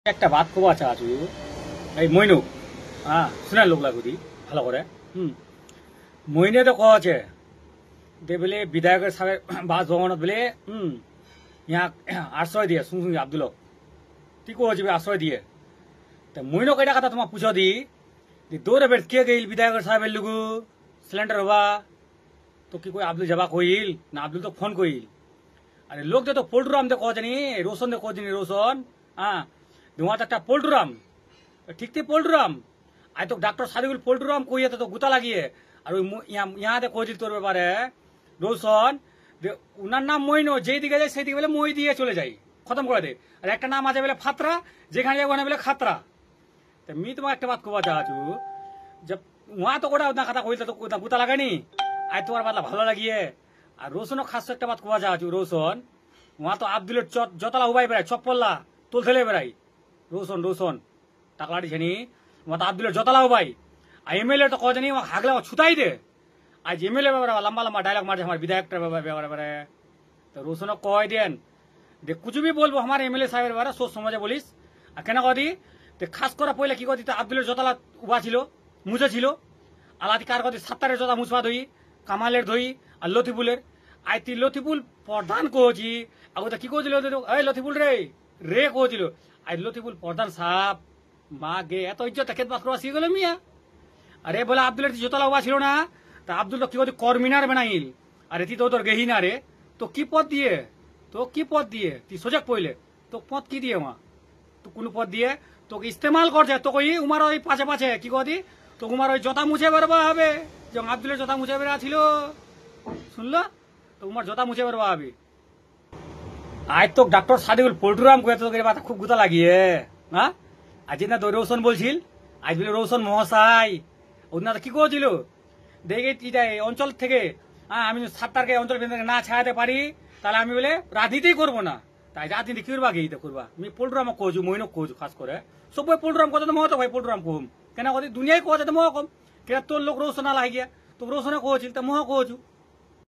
একটা ভাত খোয়া চা আছু এই মইনু হ্যাঁ শুনে লোক লাগুদি ভালো করে মইনে তো কছে দে বলে বিধায়কের সাহেব বাস ভবনত বলে ইয়া আশ্রয় দিয়ে শুন আব্দুল তুই কছে আশ্রয় দিয়ে তো মইনো কয়টা কথা তোমার পুছো দি দৌড়ে বের কে গেল বিধায়কের সাহেবের লুগু সিলিন্ডার হবা তো কি কই আব্দুল যাবা কইল না আব্দুল তো ফোন কইল আরে লোক তো পোল্ট্রাম দে কজনি রোশন দে কজনি রোশন হ্যাঁ ধোঁয়া একটা পোল্ট্রাম ঠিক ঠিক পোল্ট্রাম আই তো ডাক্তার সাদিকুল পোল্ট্রাম কইয়ে তো গুতা লাগিয়ে আর ওই ইয়াতে কইছিল তোর ব্যাপারে রোশন উনার নাম মইনো যেই দিকে যায় সেই দিকে বলে মই দিয়ে চলে যাই খতম করে দে আর একটা নাম আছে বলে ফাতরা যেখানে যাবো না বলে খাতরা তো মি তোমার একটা বাত কবা চাচু जब वहां तो गोटा उतना खाता कोई तो गुता लगा नहीं आज तुम्हारा बात ভালো লাগিয়ে আর রোশনও খাস একটা বাত কবা চাচু রোশন वहां तो আব্দুলের জতলা উবাই বেড়াই চপ্পল্লা তোল থেলে বেড়াই রোশন রোশন টাকলাটি ছেনি वहां तो আব্দুলের জতলা উবাই আর এমএলএ তো কজনি হাগলা ছুটাই দে आज एमएलए लंबा लंबा डायलॉग मारे हमारे विधायक बारे तो रोशन कह देन देख कुछ भी बोलबो हमारे एमएलए साहेब बारे सोच समझे बोलिस আর কেন কদি তে খাস করা পয়লা কি কদি আব্দুলের জতলা উবা ছিল মুছে ছিল আলাদি কার কদি সাত্তারের জতা মুছবা ধই কামালের ধই আর লতিফুলের আইতি লতিফুল প্রধান কহছি আগতে কি কইছিল এই লতিফুল রে রে কহছিল আই লতিফুল প্রধান সাহেব মা গে এত ইজ্জত খেত বাত করা শিখে গেল মিয়া আরে বলে আব্দুলের জতলা উবা ছিল না তা আব্দুল কি কদি কর্মিনার বানাইল আরে তুই তো তোর গেহি না রে তো কি পদ দিয়ে তুই সোজাক পইলে তো পদ কি দিয়ে মা তো কোন পদ দিয়ে তোকে ইস্তেমাল করছে তো কই উমার ওই পাশে পাশে কি কদি তো উমার ওই জতা মুছে বেরবা হবে যখন আব্দুলের জতা মুছে বেরা ছিল শুনলো তো উমার জতা মুছে বেরবা হবে আজ তো ডাক্তার সাদিকুল পোল্ট্রাম কয়ে তো বাতা খুব গুতা লাগিয়ে হ্যাঁ আজ না তো রৌশন বলছিল আজ বলে রৌশন মহাশয় ওনা কি করেছিল দেখে অঞ্চল থেকে হ্যাঁ আমি সাতটারকে অঞ্চল না ছাড়াতে পারি তাহলে আমি বলে রাজনীতি করবো না তাই রাজনীতি কি করবা গিয়ে করবা আমি পোল্ট্রাম কোচু মইনক কোচু খাস করে সবাই পোল্ট্রাম কথা মহ তো ভাই পোল্ট্রাম কম কেন দুনিয়ায় কোচ মহ কম কেন তোর লোক রোশন লাগিয়া তো রোশনে কোচিল তো মহ কোচু